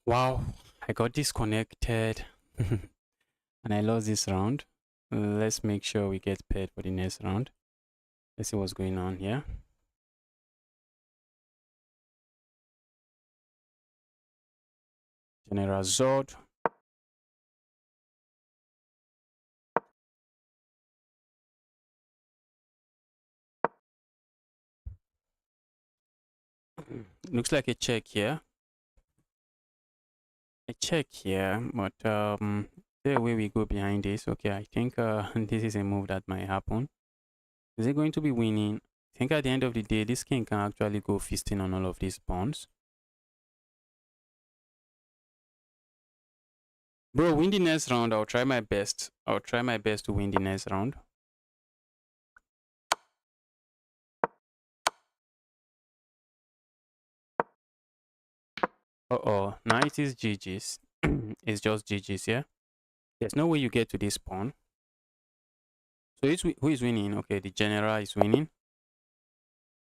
Wow, I got disconnected and I lost this round. Let's make sure we get paired for the next round. Let's see what's going on here. General Zod. Looks like a check here. A check here, but the way we go behind this, okay, I think this is a move that might happen. Is it going to be winning? I think at the end of the day, this king can actually go feasting on all of these pawns. Bro, win the next round. I'll try my best. I'll try my best to win the next round. Uh-oh. Now it is GG's. It's just GG's, yeah? There's no way you get to this pawn. So who is winning? Okay, the general is winning.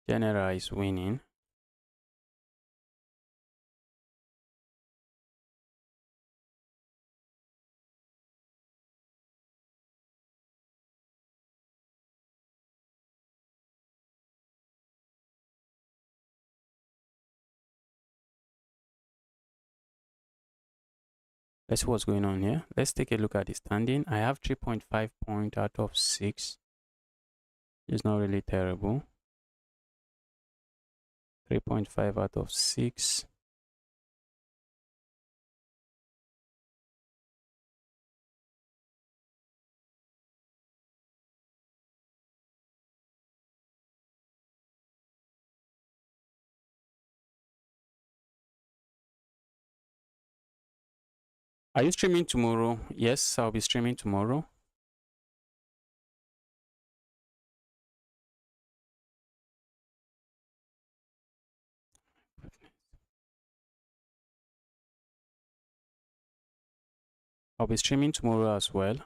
General is winning. Let's see what's going on here. Let's take a look at the standing. I have 3.5 points out of 6. It's not really terrible. 3.5 out of 6. Are you streaming tomorrow? Yes, I'll be streaming tomorrow. I'll be streaming tomorrow as well.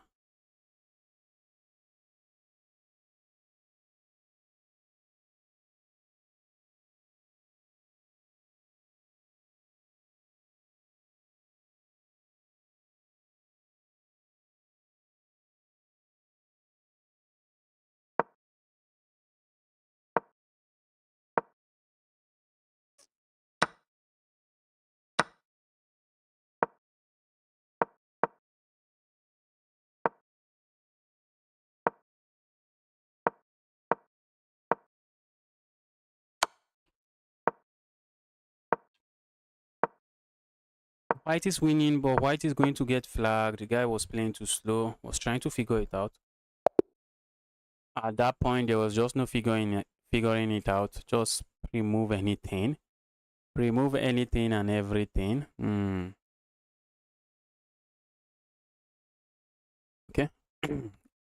White is winning, but White is going to get flagged. The guy was playing too slow, was trying to figure it out. At that point, there was just no figuring it out. Just remove anything. Remove anything and everything. Okay.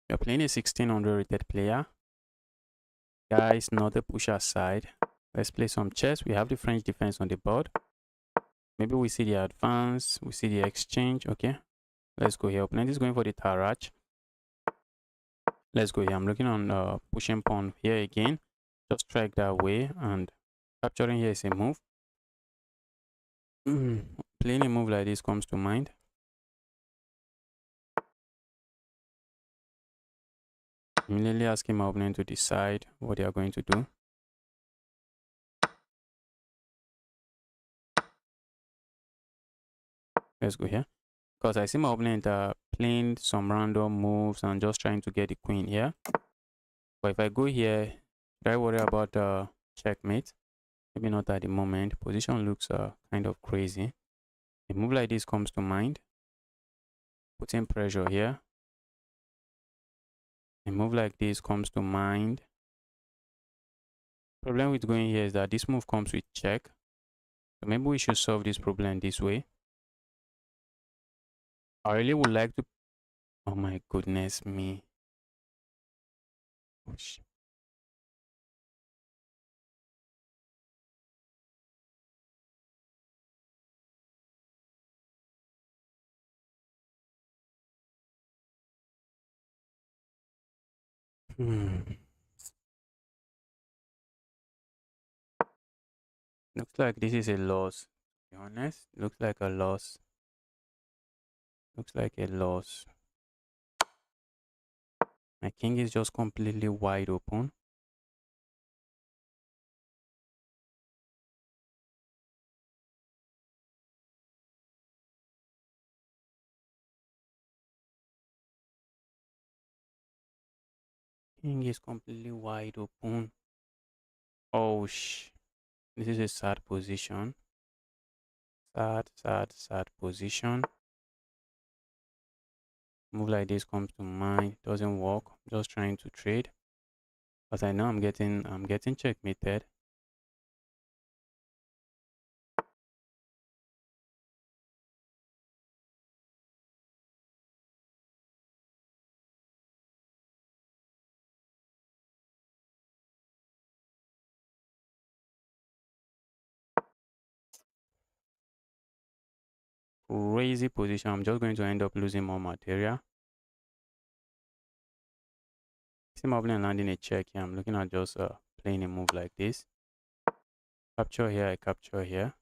You're playing a 1600 rated player. Guys, not a pusher side. Let's play some chess. We have the French defense on the board. Maybe we see the advance. We see the exchange. Okay. Let's go here. Opponent is going for the Tarach. Let's go here. I'm looking on pushing pawn here again. Just strike that way, and capturing here is a move. Playing a move like this comes to mind. Immediately asking my opponent to decide what they are going to do. Let's go here. Because I see my opponent playing some random moves and just trying to get the queen here. But if I go here, do I worry about checkmate? Maybe not at the moment. Position looks kind of crazy. A move like this comes to mind. Putting pressure here. A move like this comes to mind. Problem with going here is that this move comes with check. So maybe we should solve this problem this way. I really would like to... Oh my goodness me. Oh, Looks like this is a loss. be honest, looks like a loss. Looks like a loss. My king is just completely wide open. King is completely wide open. Oh, this is a sad position. Sad position. Move like this comes to mind. Doesn't work. Just trying to trade. But I know I'm getting checkmated. Crazy position. I'm just going to end up losing more material. See my opponent landing a check here. I'm looking at just playing a move like this. Capture here, I capture here.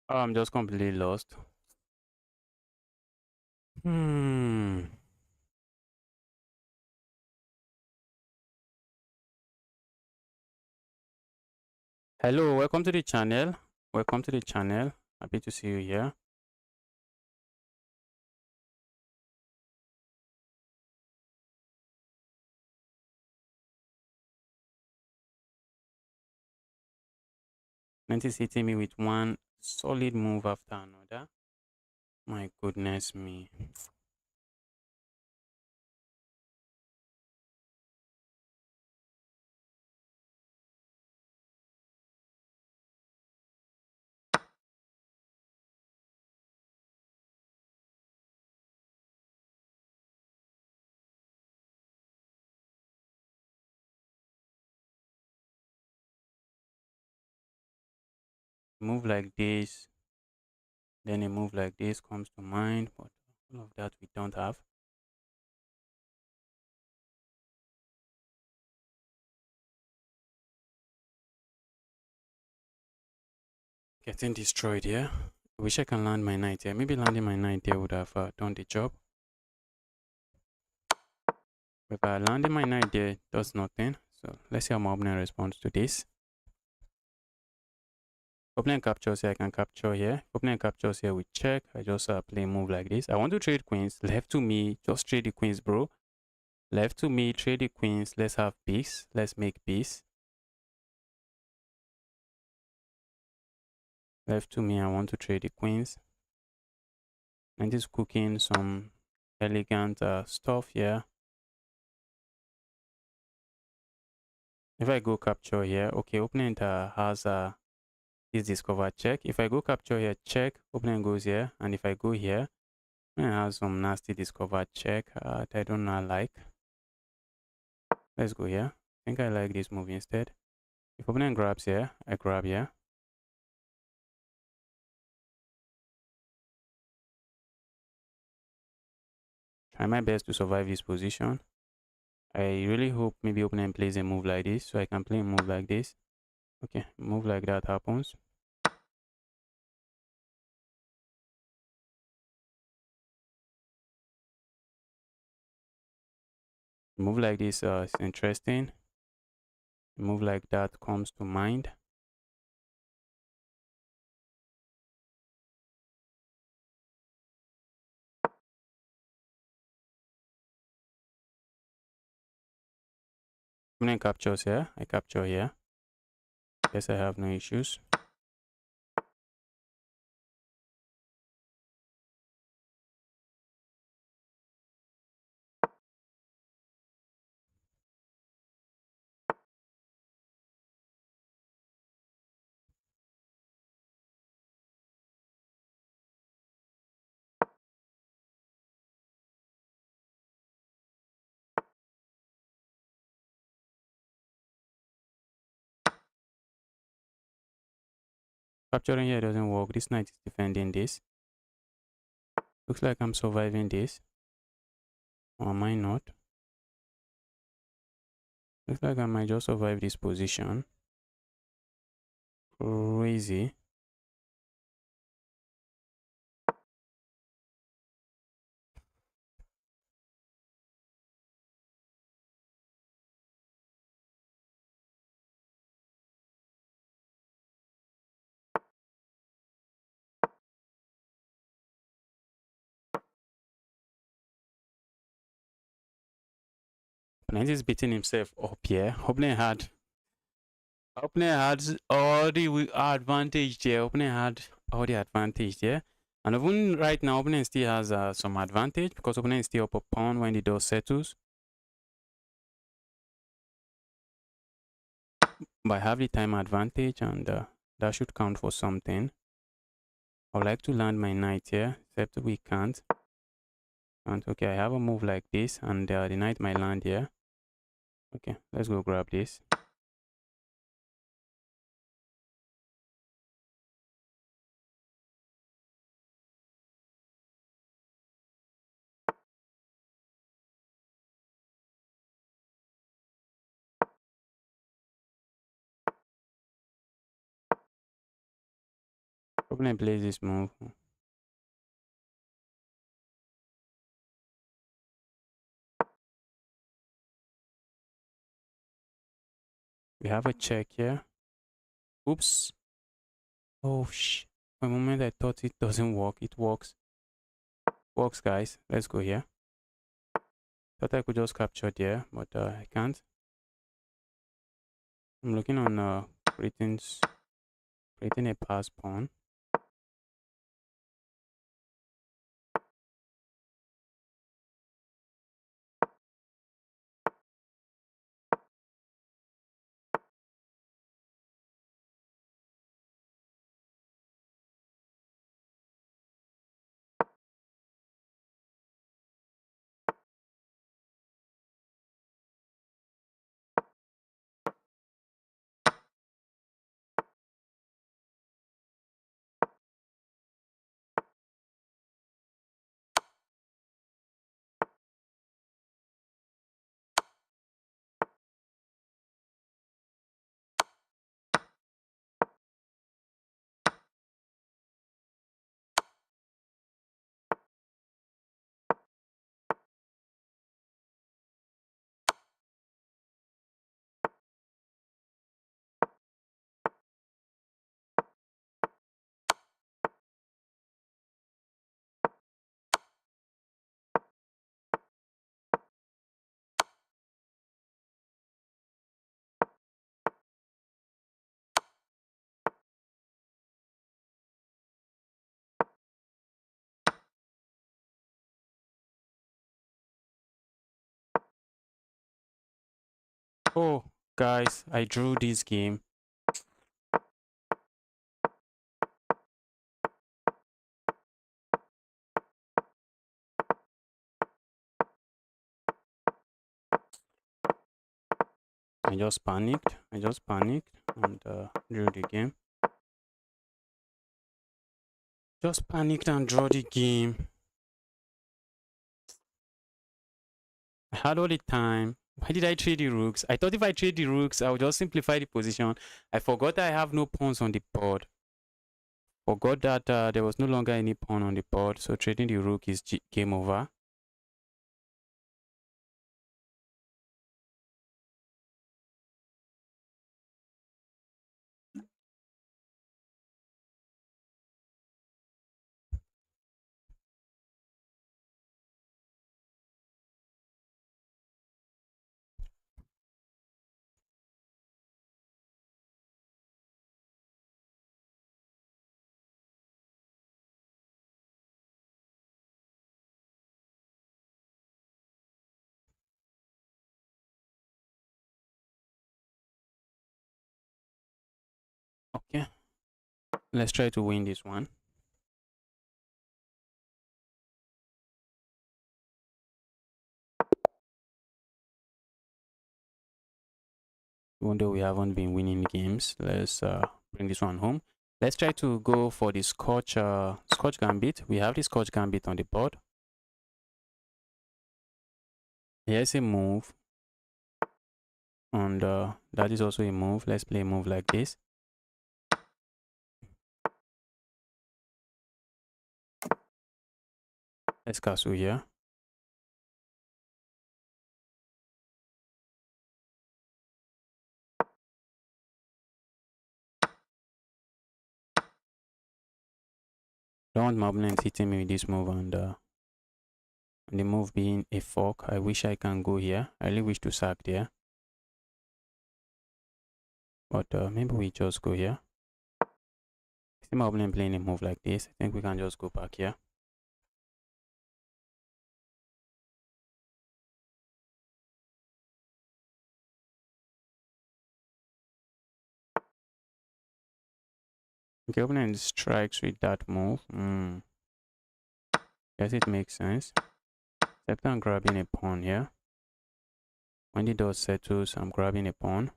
Oh, I'm just completely lost. Hello, welcome to the channel. Welcome to the channel. Happy to see you here. Nancy's hitting me with one solid move after another. My goodness me. Move like this, then a move like this comes to mind, but all of that we don't have. Getting destroyed here. I wish I can land my knight here. Maybe landing my knight here would have done the job. But by landing my knight there, does nothing. So let's see how my opponent responds to this. Opponent captures here, I can capture here. Opponent captures here, we check. I just play a move like this. I want to trade queens. Left to me, just trade the queens, bro. Left to me, trade the queens. Let's have peace. Let's make peace. Left to me, I want to trade the queens. And just cooking some elegant stuff here. If I go capture here, okay, opponent has this discover check. If I go capture here, check, opponent goes here. And if I go here, opponent has some nasty discover check that I don't know like. Let's go here. I think I like this move instead. If opponent grabs here, I grab here. Try my best to survive this position. I really hope maybe opponent plays a move like this, so I can play a move like this. Okay, move like that happens. Move like this is interesting. A move like that comes to mind. Opponent captures here, I capture here. Guess I have no issues. Capturing here doesn't work. This knight is defending this. Looks like I'm surviving this. Or am I not? Looks like I might just survive this position. Crazy. Opponent is beating himself up here. Opponent had all the advantage there. Opponent had all the advantage there. And even right now, opponent still has some advantage because opponent is still up a pawn when the door settles. But I have the time advantage, and that should count for something. I would like to land my knight here, except we can't. And okay, I have a move like this, and the knight might land here. Okay, let's go grab this. Probably plays this move. We have a check here. Oops. Oh, for a moment I thought it doesn't work. It works. Works, guys. Let's go here. Thought I could just capture there, but I can't. I'm looking on creating a pass pawn. Oh, guys, I drew this game. I just panicked and drew the game. Just panicked and drew the game. I had all the time. Why did I trade the rooks? I thought if I trade the rooks, I would just simplify the position. I forgot I have no pawns on the board. Forgot that there was no longer any pawn on the board, so trading the rook is game over. Okay, let's try to win this one. Even though we haven't been winning games, let's bring this one home. Let's try to go for the Scotch Gambit. We have the Scotch Gambit on the board. Here's a move, and that is also a move. Let's play a move like this. Let's castle here. Don't want my opponent hitting me with this move, and and the move being a fork. I wish I can go here. I really wish to sack there, but maybe we just go here. See my opponent playing a move like this. I think we can just go back here. Okay, opponent strikes with that move. Guess it makes sense. Except I'm grabbing a pawn here. When the dot settles, I'm grabbing a pawn.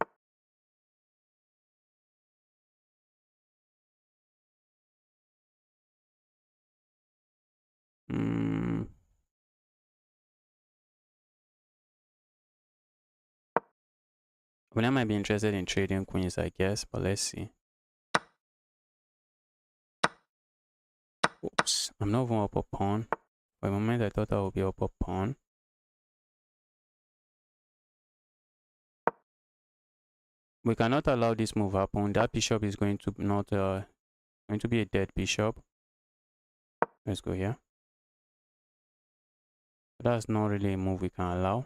Well, I might be interested in trading queens, I guess, but let's see. Oops, I'm not even up a pawn. For a moment, I thought I would be up a pawn. We cannot allow this move happen. That bishop is going to not going to be a dead bishop. Let's go here. That's not really a move we can allow.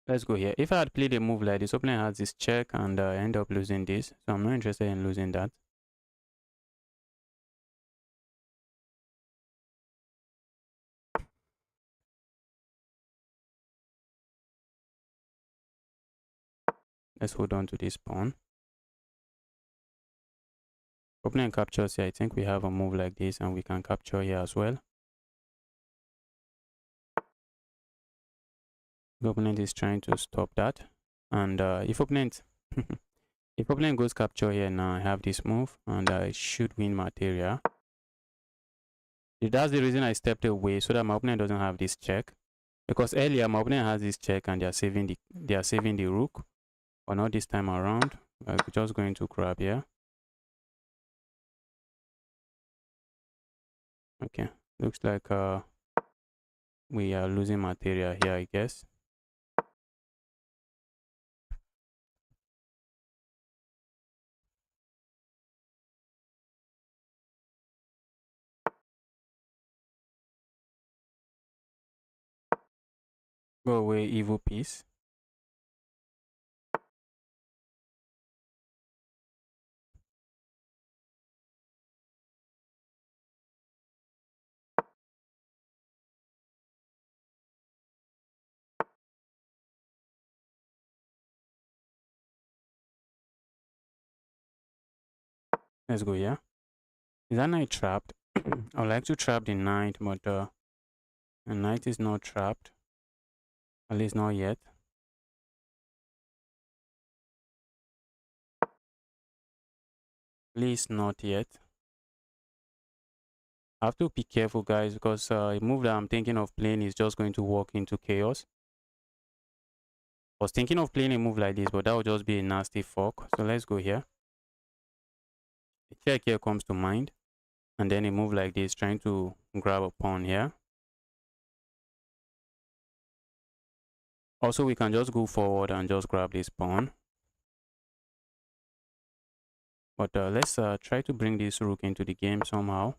Let's go here. If I had played a move like this, opponent has this check and end up losing this. So I'm not interested in losing that. Let's hold on to this pawn. Opponent captures here. I think we have a move like this and we can capture here as well. The opponent is trying to stop that. And if opponent if opponent goes capture here now, I have this move and I should win material. That's the reason I stepped away, so that my opponent doesn't have this check. Because earlier my opponent has this check and they are saving the rook. But not this time around. I'm just going to grab here. Okay, looks like we are losing material here, I guess. Go away, evil piece. Let's go here. Is that knight trapped? I would like to trap the knight, but the knight is not trapped. At least not yet. At least not yet. I have to be careful, guys, because a move that I'm thinking of playing is just going to walk into chaos. I was thinking of playing a move like this, but that would just be a nasty fork. So let's go here. A check here comes to mind. And then a move like this, trying to grab a pawn here. Also, we can just go forward and just grab this pawn. But let's try to bring this rook into the game somehow.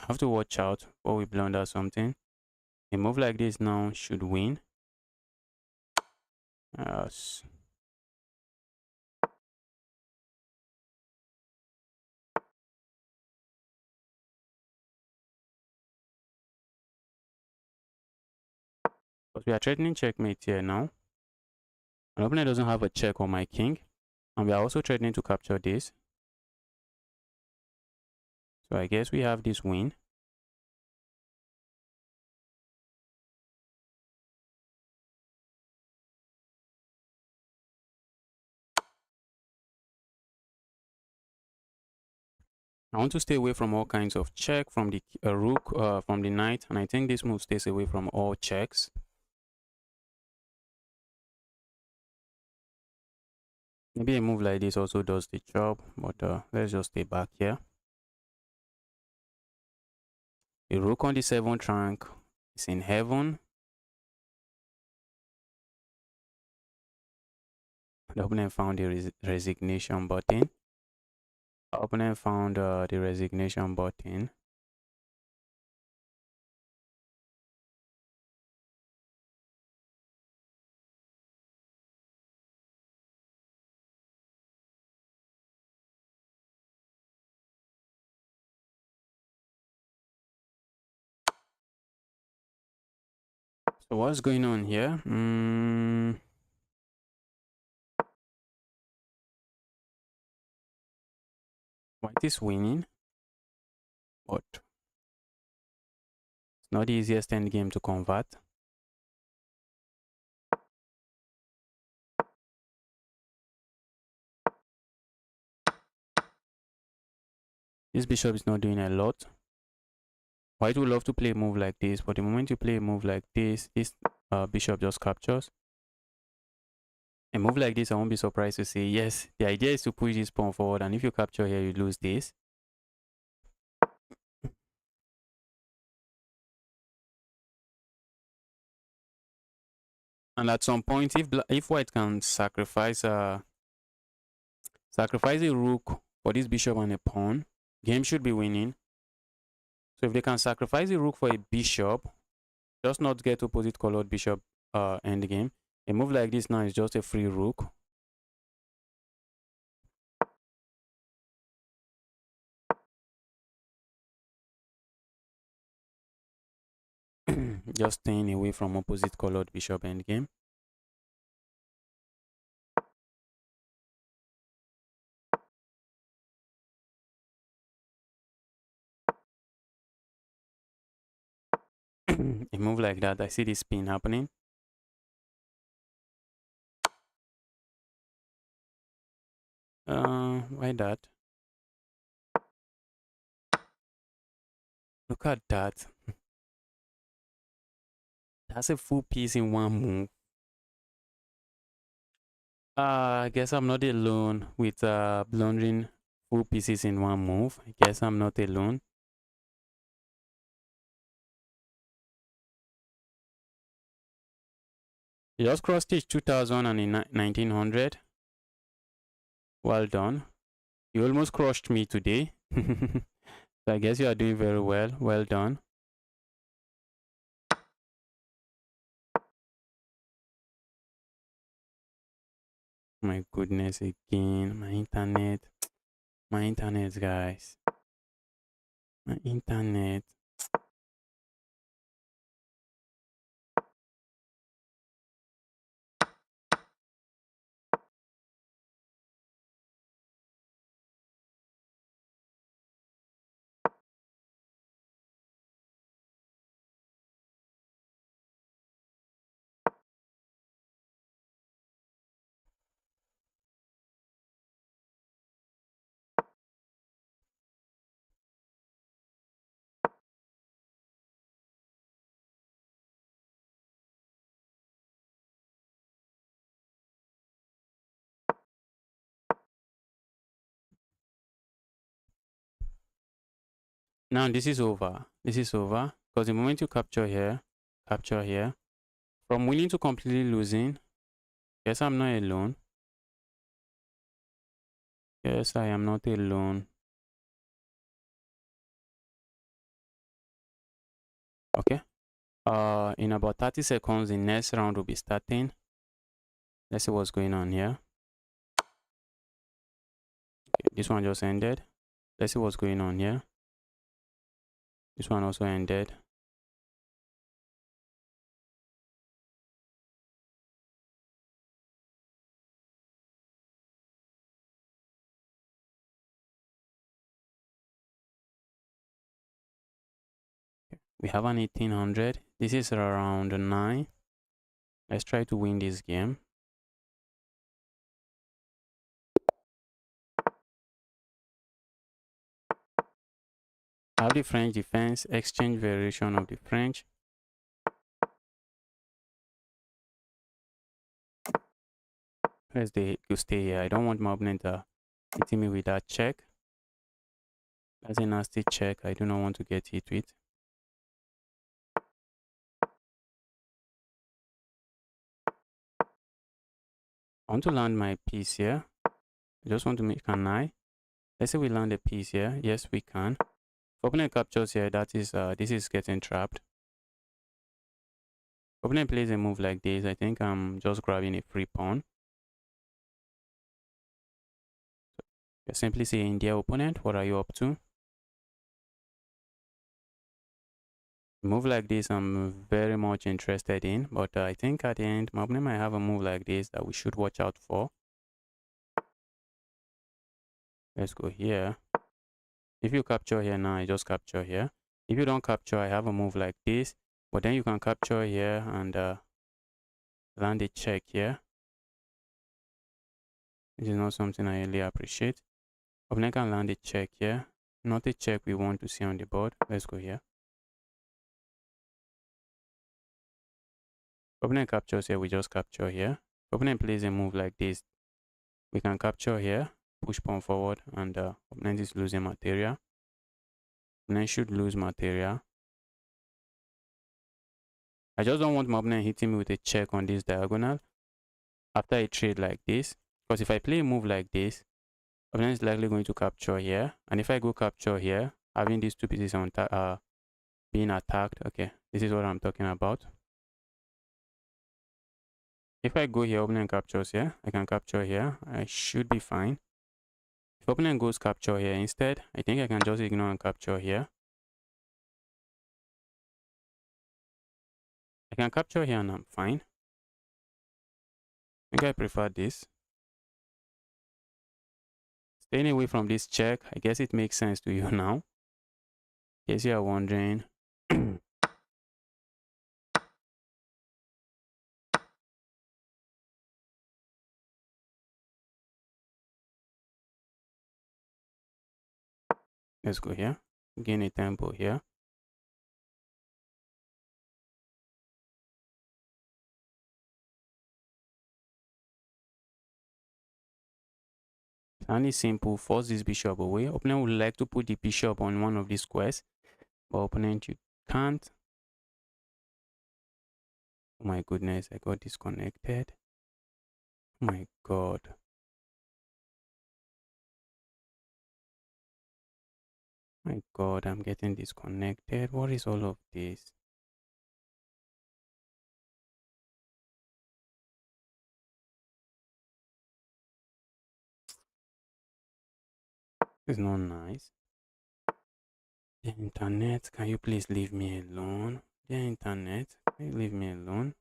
I have to watch out before we blunder something. A move like this now should win. Yes. But we are threatening checkmate here now. My opponent doesn't have a check on my king. And we are also threatening to capture this. So I guess we have this win. I want to stay away from all kinds of check from the rook, from the knight, and I think this move stays away from all checks. Maybe a move like this also does the job, but let's just stay back here. The rook on the 7th rank is in heaven. The opponent found the resignation button. The opponent found the resignation button. So what's going on here? White is winning, but it's not the easiest endgame to convert. This bishop is not doing a lot. White would love to play a move like this, but the moment you play a move like this bishop just captures. A move like this, I won't be surprised to say, yes, the idea is to push this pawn forward, and if you capture here, you lose this. And at some point, if white can sacrifice a rook for this bishop and a pawn, game should be winning. So if they can sacrifice the rook for a bishop, just not get opposite colored bishop end game. A move like this now is just a free rook. Just staying away from opposite colored bishop endgame. A move like that, I see this spin happening. Why that? Look at that. That's a full piece in one move. I guess I'm not alone with blundering full pieces in one move. I guess I'm not alone. You just cross stage 2000 and 1900. Well done. You almost crushed me today. So I guess you are doing very well. Well done. My goodness, again. My internet. My internet, guys. My internet. Now this is over. This is over. Because the moment you capture here, from winning to completely losing, yes, I'm not alone. Yes, I am not alone. Okay. In about 30 seconds, the next round will be starting. Let's see what's going on here. Okay, this one just ended. Let's see what's going on here. This one also ended. We have an 1800. This is around 9. Let's try to win this game. I have the French defense, exchange variation of the French. Let's go stay here. I don't want my opponent hitting me with that check. That's a nasty check. I do not want to get hit with. I want to land my piece here. I just want to make an eye. Let's say we land a piece here. Yes, we can. If opponent captures here, that is this is getting trapped. If opponent plays a move like this, I think I'm just grabbing a free pawn. You're simply saying, dear opponent, what are you up to? A move like this I'm very much interested in, but I think at the end my opponent might have a move like this that we should watch out for. Let's go here. If you capture here now, I just capture here. If you don't capture, I have a move like this, but then you can capture here and land a check here. This is not something I really appreciate. Opponent can land a check here. Not a check we want to see on the board. Let's go here. Opponent captures here, we just capture here. Opponent plays a move like this. We can capture here, push pawn forward, and opponent is losing material. Opponent should lose material. I just don't want my opponent hitting me with a check on this diagonal after a trade like this. Because if I play a move like this, opponent is likely going to capture here. And if I go capture here, having these two pieces on being attacked, okay, this is what I'm talking about. If I go here, opponent captures here, I can capture here. I should be fine. If opponent goes capture here instead, I think I can just ignore and capture here. I can capture here and I'm fine. I think I prefer this. Staying away from this check, I guess it makes sense to you now. In case you are wondering. Let's go here. Gain a tempo here. And it's simple. Force this bishop away. Opponent would like to put the bishop on one of these squares, but opponent, you can't. Oh my goodness, I got disconnected. Oh my god. My god, I'm getting disconnected. What is all of this? It's not nice. The internet, can you please leave me alone? The internet, can you leave me alone?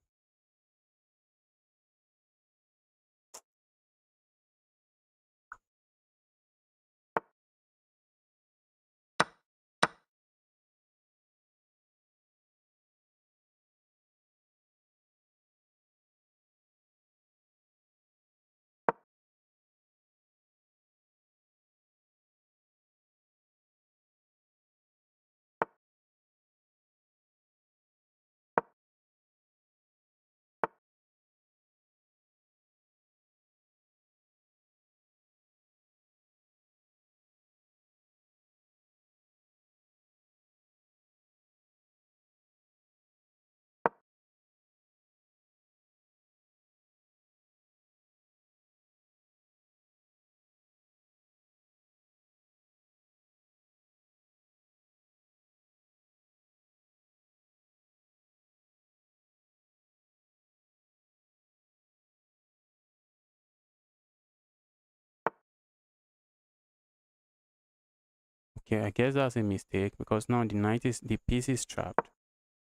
Okay, I guess that's a mistake because now the piece is trapped.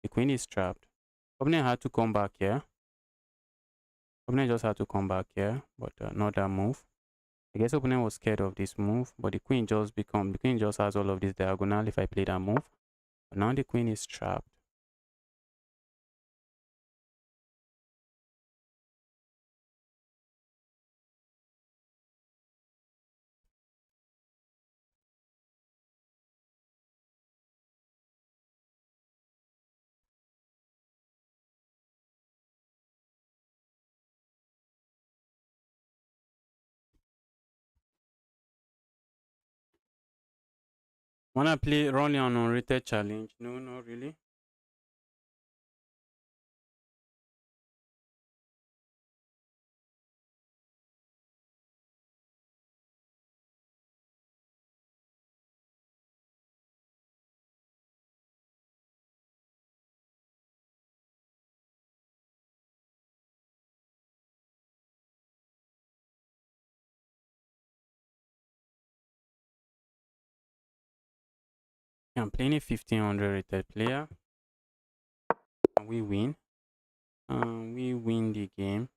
The queen is trapped. Opponent had to come back here. Opponent just had to come back here, but not that move. I guess opponent was scared of this move, but the queen just has all of this diagonal if I play that move. But now the queen is trapped. Wanna play run on unrated challenge? No, not really. I'm playing a 1500 rated player and we win. We win the game.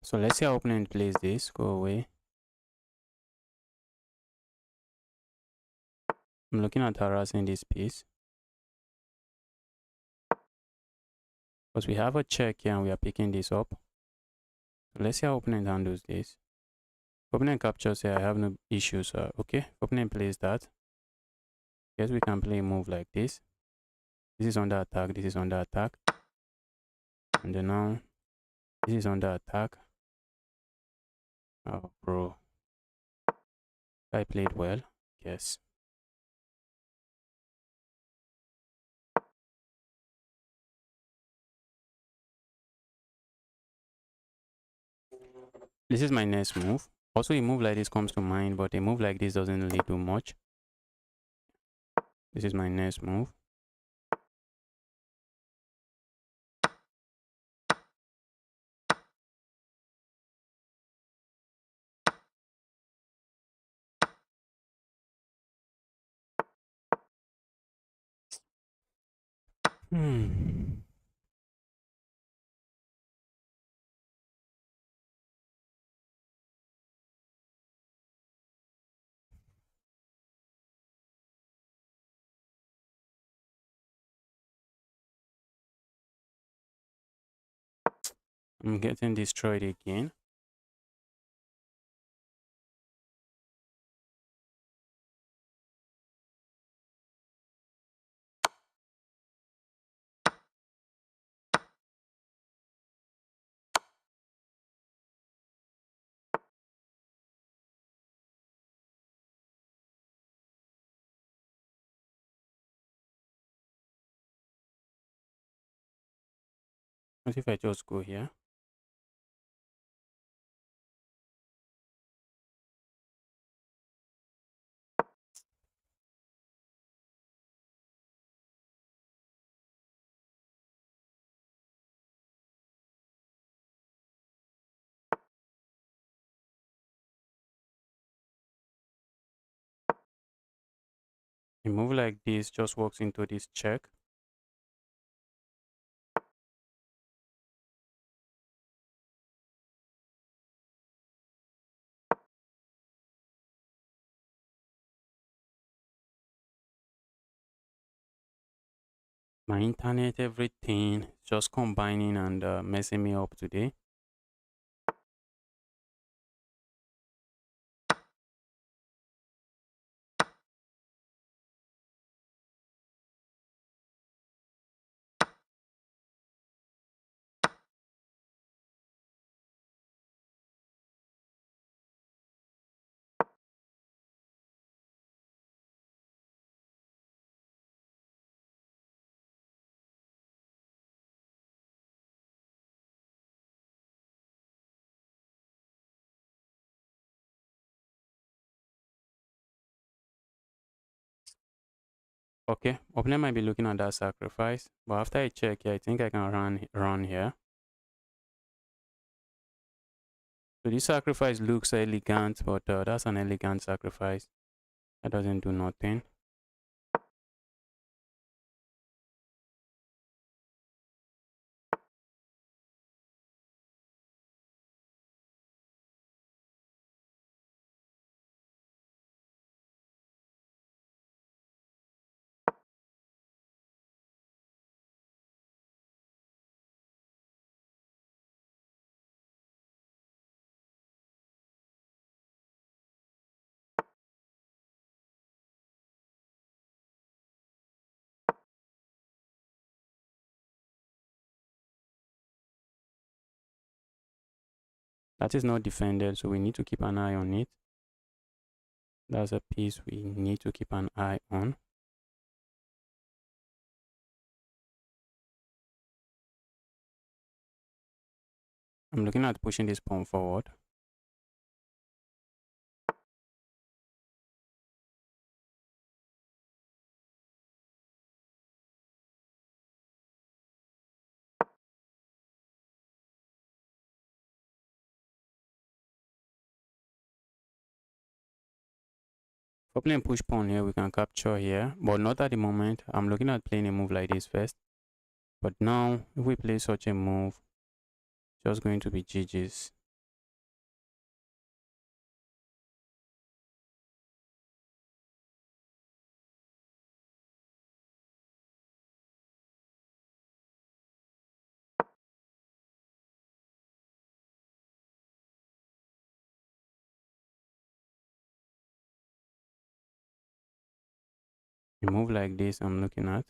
So let's see how opponent plays this. Go away. I'm looking at harassing this piece. Because we have a check here and we are picking this up. So let's see how opponent handles this. Opponent captures here, I have no issues. Okay, opponent plays that. Guess we can play a move like this. This is under attack, this is under attack. And then now, this is under attack. Oh, bro. I played well. Yes. This is my next move. Also, a move like this comes to mind, but a move like this doesn't really do much. This is my next move. Hmm. I'm getting destroyed again. What if I just go here? A move like this just walks into this check. My internet, everything just combining and messing me up today. Okay, opponent might be looking at that sacrifice, but after I check here, I think I can run here. So this sacrifice looks elegant, but that's an elegant sacrifice. That doesn't do nothing. That is not defended, so we need to keep an eye on it. That's a piece we need to keep an eye on. I'm looking at pushing this pawn forward. For playing push pawn here, we can capture here, but not at the moment. I'm looking at playing a move like this first. But now, if we play such a move, just going to be GG's. A move like this, I'm looking at.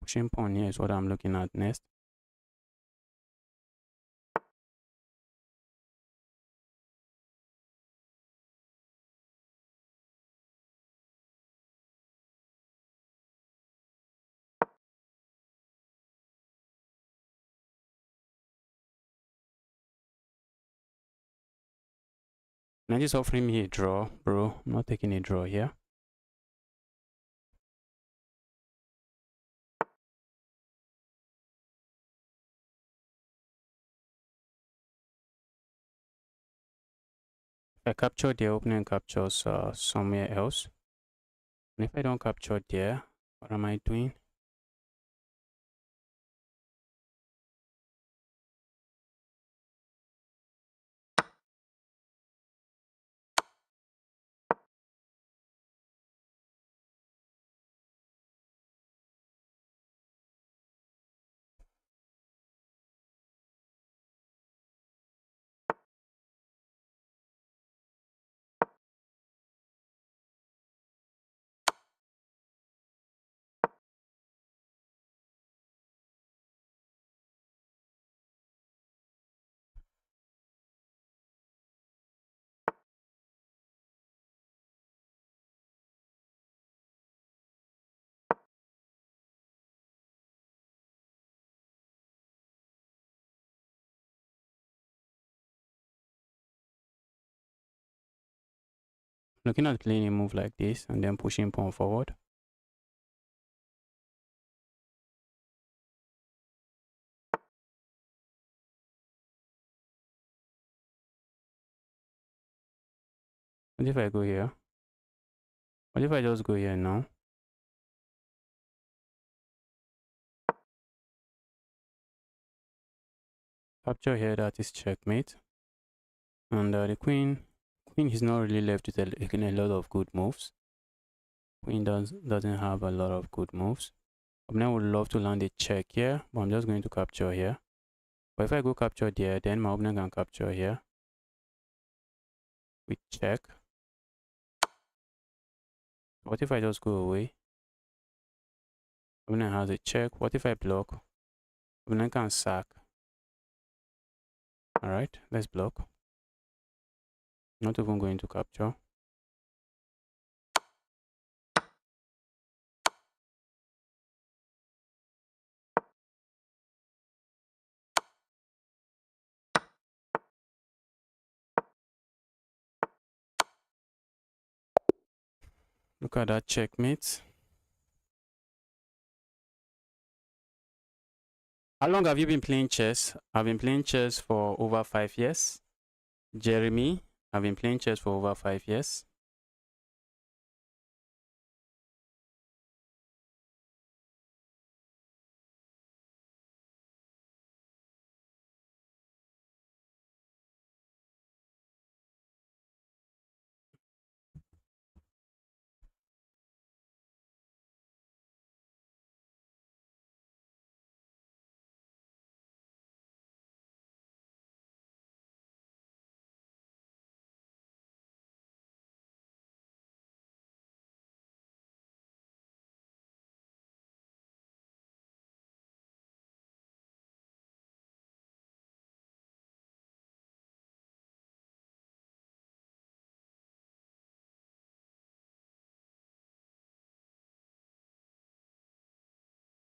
Pushing pawn here is what I'm looking at next. Now just offering me a draw, bro. I'm not taking a draw here. If I capture the opening captures somewhere else. And if I don't capture there, what am I doing? Looking at playing a move like this and then pushing pawn forward. What if I go here? What if I just go here now? Capture here, that is checkmate. And the queen is not really left with a lot of good moves. Queen doesn't have a lot of good moves. Opponent would love to land a check here, but I'm just going to capture here. But if I go capture there, then my opponent can capture here. We check. What if I just go away? Opponent has a check. What if I block? Opponent can sack. All right, let's block. Not even going to capture. Look at that checkmate. How long have you been playing chess? I've been playing chess for over 5 years. Jeremy, I've been playing chess for over 5 years.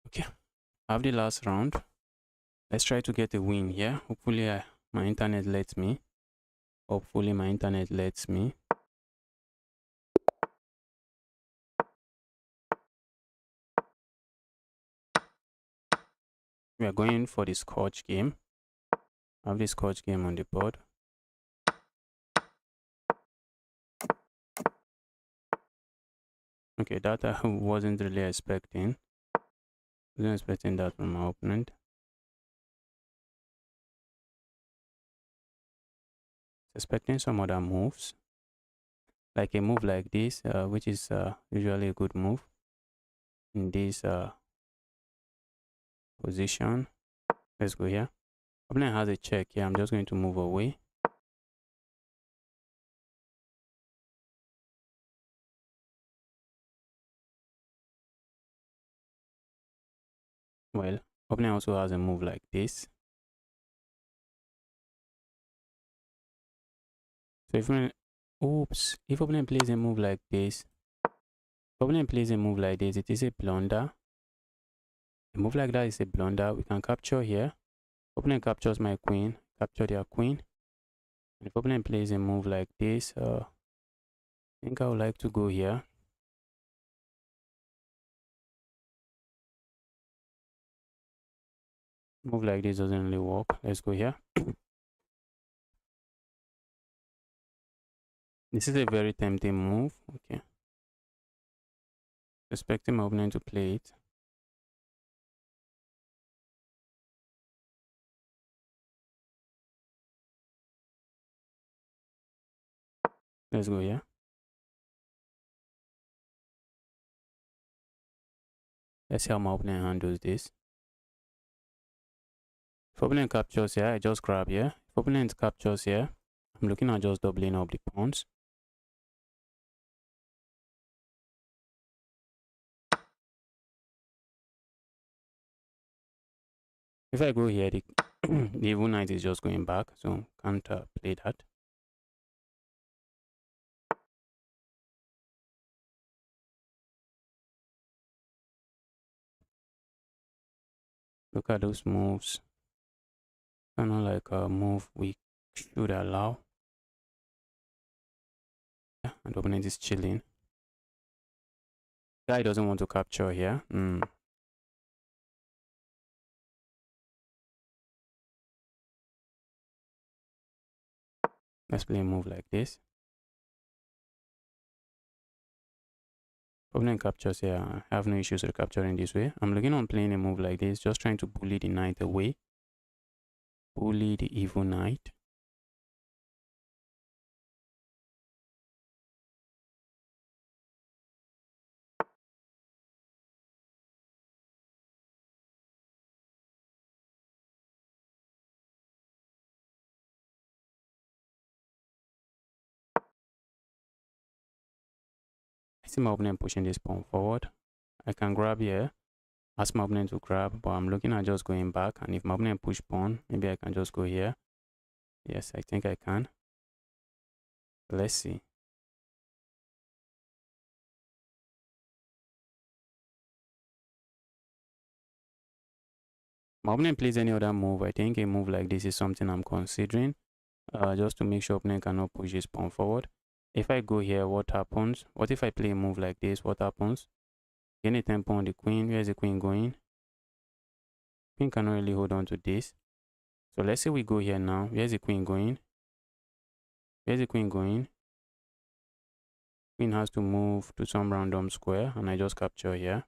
Okay, I have the last round. Let's try to get a win here. Hopefully my internet lets me. Hopefully my internet lets me. We are going for the Scotch game. I have the Scotch game on the board. Okay, that I wasn't really expecting. Wasn't expecting that from my opponent. Expecting some other moves, like a move like this, which is usually a good move in this position. Let's go here. Opponent has a check here. I'm just going to move away. Well, opponent also has a move like this. So if opponent plays a move like this, it is a blunder. A move like that is a blunder. We can capture here. Opponent captures my queen, capture their queen. And if opponent plays a move like this, I think I would like to go here. Move like this doesn't really work. Let's go here. This is a very tempting move. Okay. Expecting my opponent to play it. Let's go here. Let's see how my opponent handles this. If opponent captures here, I just grab here. If opponent captures here, I'm looking at just doubling up the pawns. If I go here, the evil knight is just going back, so can't play that. Look at those moves. Kind of like a move we should allow. Yeah, and the opponent is chilling. Guy doesn't want to capture here. Let's play a move like this. Opponent captures here. I have no issues with capturing this way. I'm looking on playing a move like this, just trying to bully the knight away. Bully the evil knight. I see my opponent pushing this pawn forward. I can grab here. Ask my opponent to grab, but I'm looking at just going back. And if my opponent push pawn, maybe I can just go here. Yes, I think I can. Let's see. My opponent plays any other move. I think a move like this is something I'm considering. Just to make sure opponent cannot push his pawn forward. If I go here, what happens? What if I play a move like this? What happens? Gain a tempo on the queen. Where's the queen going? Queen cannot really hold on to this. So let's say we go here now. Where's the queen going? Where's the queen going? Queen has to move to some random square, and I just capture here.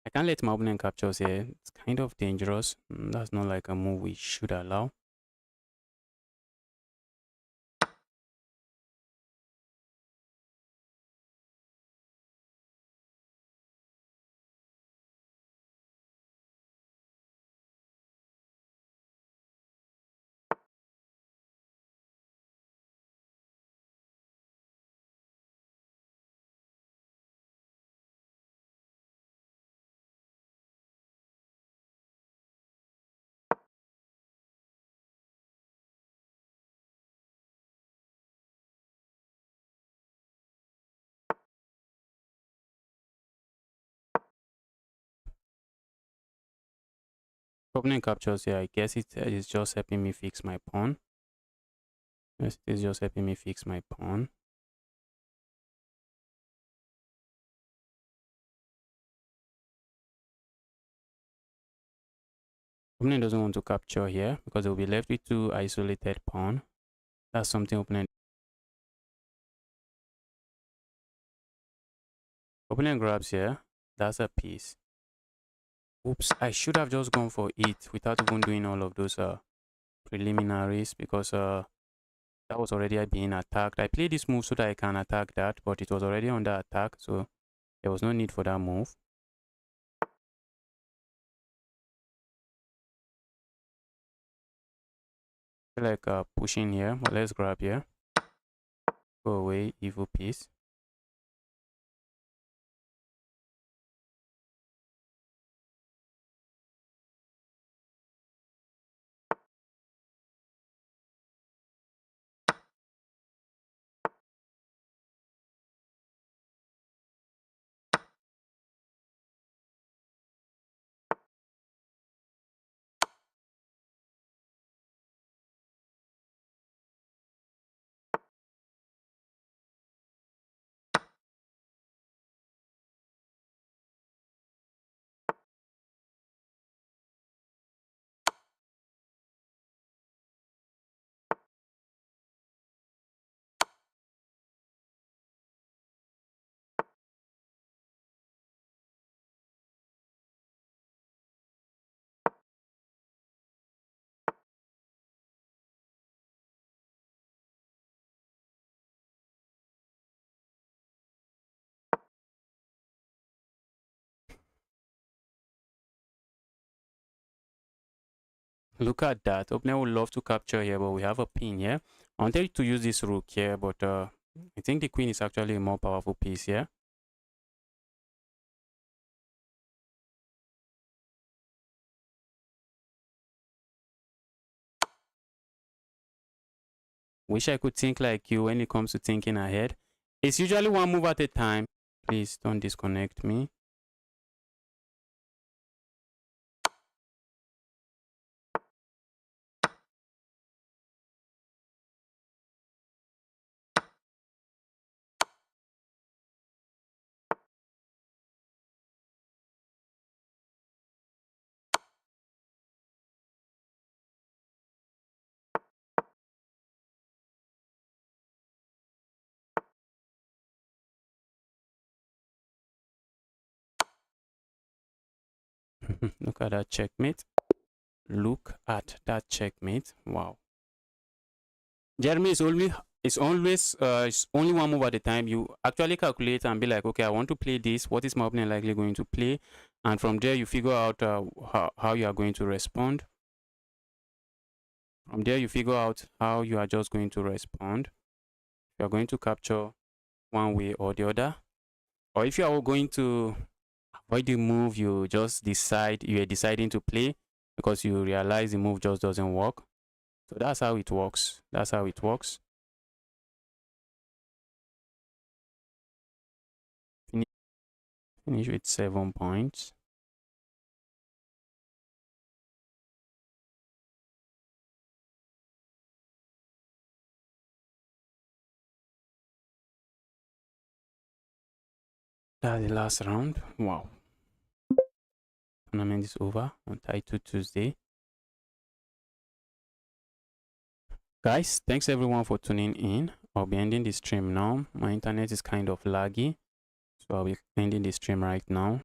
I can't let my opponent capture here. It's kind of dangerous. That's not like a move we should allow. Opponent captures here. I guess it is just helping me fix my pawn. Yes, it is just helping me fix my pawn. Opponent doesn't want to capture here because they will be left with two isolated pawn. That's something opponent grabs here. That's a piece. Oops, I should have just gone for it without even doing all of those preliminaries, because that was already being attacked. I played this move so that I can attack that, but it was already under attack, so there was no need for that move. I feel like pushing here, but let's grab here. Go away, evil piece. Look at that. Opponent would love to capture here, but we have a pin here. I wanted to use this rook here, but I think the queen is actually a more powerful piece here. Wish I could think like you when it comes to thinking ahead. It's usually one move at a time. Please don't disconnect me. Look at that checkmate. Look at that checkmate. Wow. Jeremy is only it's only one move at a time. You actually calculate and be like, okay, I want to play this. What is my opponent likely going to play? And from there, you figure out how you are going to respond. From there, you figure out how you are just going to respond. You are going to capture one way or the other, or if you are going to avoid the move you just decide you are deciding to play because you realize the move just doesn't work. So that's how it works. That's how it works. Finish with 7 points. That's the last round. Wow. Tournament is over. Untitled Tuesday. Guys, thanks everyone for tuning in. I'll be ending the stream now. My internet is kind of laggy, so I'll be ending the stream right now.